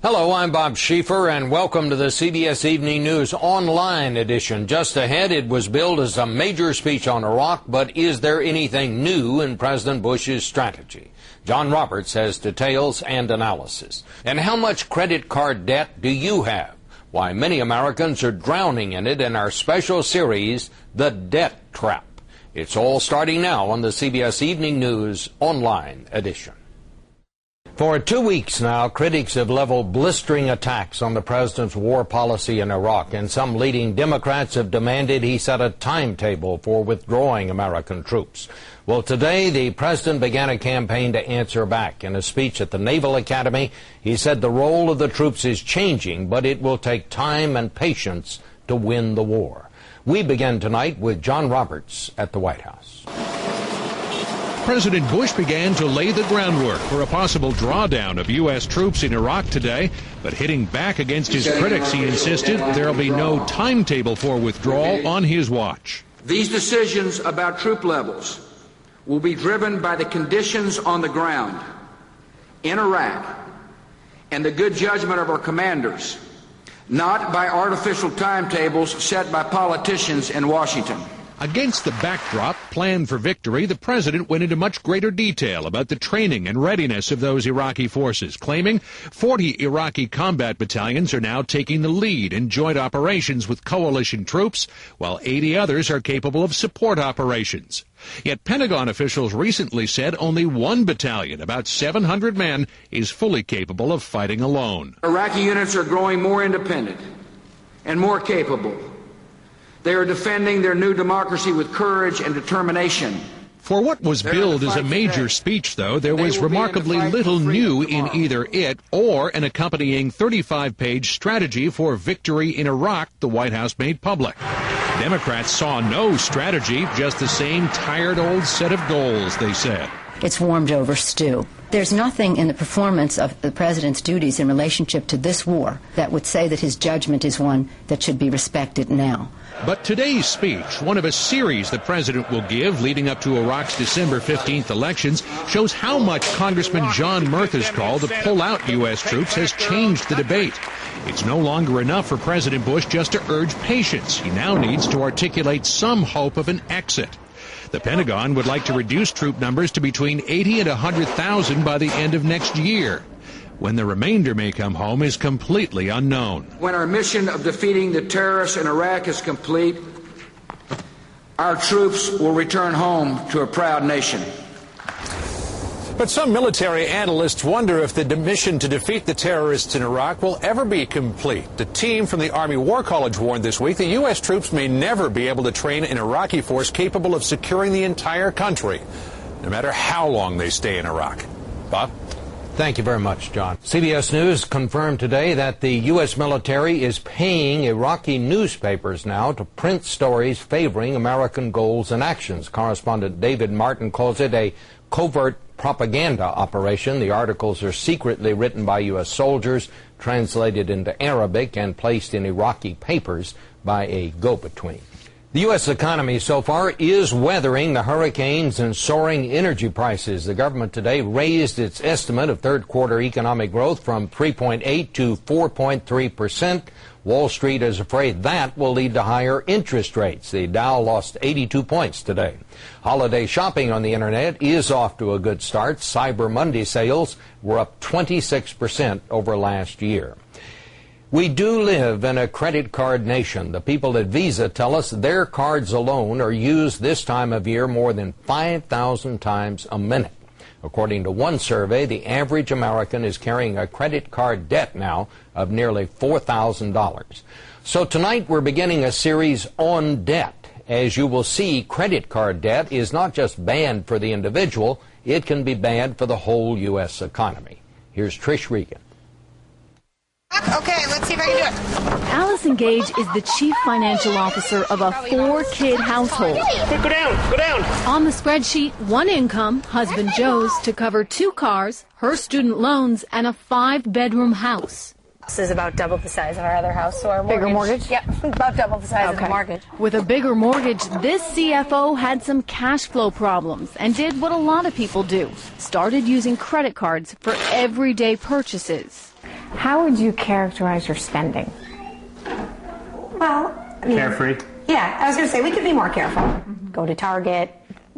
Hello, I'm Bob Schieffer, and welcome to the CBS Evening News Online edition. Just ahead, it was billed as a major speech on Iraq, but is there anything new in President Bush's strategy? John Roberts has details and analysis. And how much credit card debt do you have? Why many Americans are drowning in it in our special series, The Debt Trap. It's all starting now on the CBS Evening News Online edition. For 2 weeks now, critics have leveled blistering attacks on the president's war policy in Iraq, and some leading Democrats have demanded he set a timetable for withdrawing American troops. Well, today, the president began a campaign to answer back. In a speech at the Naval Academy, he said the role of the troops is changing, but it will take time and patience to win the war. We begin tonight with John Roberts at the White House. President Bush began to lay the groundwork for a possible drawdown of U.S. troops in Iraq today, but hitting back against his critics, he insisted there'll be no timetable for withdrawal on his watch. These decisions about troop levels will be driven by the conditions on the ground in Iraq and the good judgment of our commanders, not by artificial timetables set by politicians in Washington. Against the backdrop planned for victory, the president went into much greater detail about the training and readiness of those Iraqi forces, claiming 40 Iraqi combat battalions are now taking the lead in joint operations with coalition troops, while 80 others are capable of support operations. Yet Pentagon officials recently said only one battalion, about 700 men, is fully capable of fighting alone. Iraqi units are growing more independent and more capable. They are defending their new democracy with courage and determination. For what was billed as a major speech, though, there was remarkably little new in either it or an accompanying 35-page strategy for victory in Iraq the White House made public. Democrats saw no strategy, just the same tired old set of goals, they said. It's warmed over stew. There's nothing in the performance of the president's duties in relationship to this war that would say that his judgment is one that should be respected now. But today's speech, one of a series the president will give leading up to Iraq's December 15th elections, shows how much Congressman John Murtha's call to pull out U.S. troops has changed the debate. It's no longer enough for President Bush just to urge patience. He now needs to articulate some hope of an exit. The Pentagon would like to reduce troop numbers to between 80 and 100,000 by the end of next year. When the remainder may come home is completely unknown. When our mission of defeating the terrorists in Iraq is complete, our troops will return home to a proud nation. But some military analysts wonder if the mission to defeat the terrorists in Iraq will ever be complete. The team from the Army War College warned this week the U.S. troops may never be able to train an Iraqi force capable of securing the entire country, no matter how long they stay in Iraq. Bob? Thank you very much, John. CBS News confirmed today that the U.S. military is paying Iraqi newspapers now to print stories favoring American goals and actions. Correspondent David Martin calls it a covert propaganda operation. The articles are secretly written by U.S. soldiers, translated into Arabic, and placed in Iraqi papers by a go-between. The U.S. economy so far is weathering the hurricanes and soaring energy prices. The government today raised its estimate of third-quarter economic growth from 3.8 to 4.3%. Wall Street is afraid that will lead to higher interest rates. The Dow lost 82 points today. Holiday shopping on the Internet is off to a good start. Cyber Monday sales were up 26% over last year. We do live in a credit card nation. The people at Visa tell us their cards alone are used this time of year more than 5,000 times a minute. According to one survey, the average American is carrying a credit card debt now of nearly $4,000. So tonight we're beginning a series on debt. As you will see, credit card debt is not just bad for the individual, it can be bad for the whole U.S. economy. Here's Trish Regan. Okay, let's see if I can do it. Allison Gage is the chief financial officer of a 4-kid household. Go down, go down. On the spreadsheet, one income, husband Joe's, to cover 2 cars, her student loans, and a 5-bedroom house. This is about double the size of our other house, so our mortgage. Bigger mortgage? Yep, about double the size of the mortgage. With a bigger mortgage, this CFO had some cash flow problems and did what a lot of people do. Started using credit cards for everyday purchases. How would you characterize your spending? Well, I mean, carefree. Yeah, I was going to say we could be more careful. Go to Target,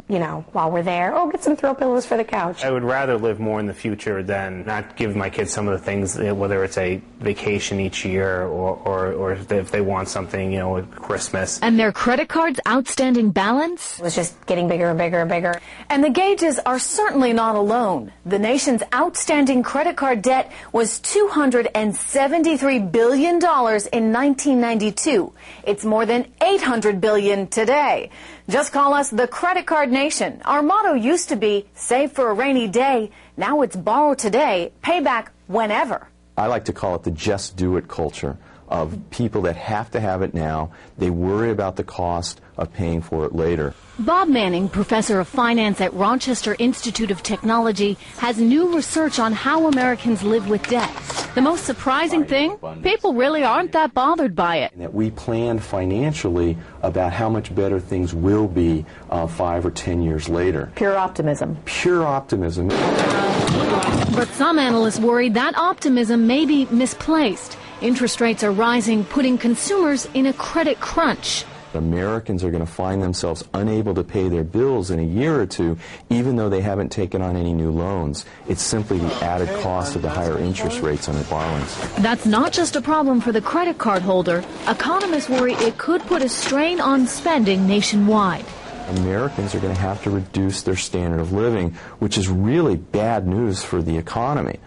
you know, while we're there. Oh, get some throw pillows for the couch. I would rather live more in the future than not give my kids some of the things, whether it's a vacation each year or if they want something, you know, at Christmas. And their credit card's outstanding balance? It was just getting bigger and bigger and bigger. And the Gages are certainly not alone. The nation's outstanding credit card debt was $273 billion in 1992. It's more than $800 billion today. Just call us the credit card nation. Our motto used to be save for a rainy day. Now it's borrow today, pay back whenever. I like to call it the just do it culture of people that have to have it now. They worry about the cost of paying for it later. Bob Manning, professor of finance at Rochester Institute of Technology, has new research on how Americans live with debt. The most surprising thing, people really aren't that bothered by it. That we plan financially about how much better things will be 5 or 10 years later. Pure optimism. Pure optimism. But some analysts worry that optimism may be misplaced. Interest rates are rising, putting consumers in a credit crunch. Americans are going to find themselves unable to pay their bills in a year or two, even though they haven't taken on any new loans. It's simply the added cost of the higher interest rates on their borrowings. That's not just a problem for the credit card holder. Economists worry it could put a strain on spending nationwide. Americans are going to have to reduce their standard of living, which is really bad news for the economy.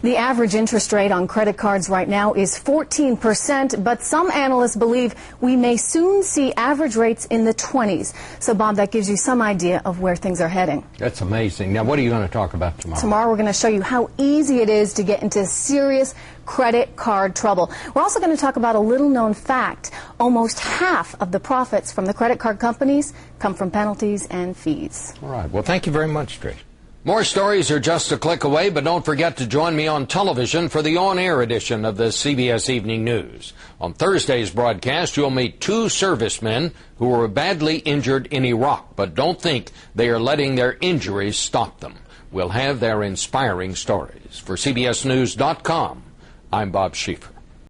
The average interest rate on credit cards right now is 14%, but some analysts believe we may soon see average rates in the 20s. So, Bob, that gives you some idea of where things are heading. That's amazing. Now, what are you going to talk about tomorrow? Tomorrow we're going to show you how easy it is to get into serious credit card trouble. We're also going to talk about a little-known fact. Almost half of the profits from the credit card companies come from penalties and fees. All right. Well, thank you very much, Trish. More stories are just a click away, but don't forget to join me on television for the on-air edition of the CBS Evening News. On Thursday's broadcast, you'll meet 2 servicemen who were badly injured in Iraq, but don't think they are letting their injuries stop them. We'll have their inspiring stories. For CBSNews.com, I'm Bob Schieffer.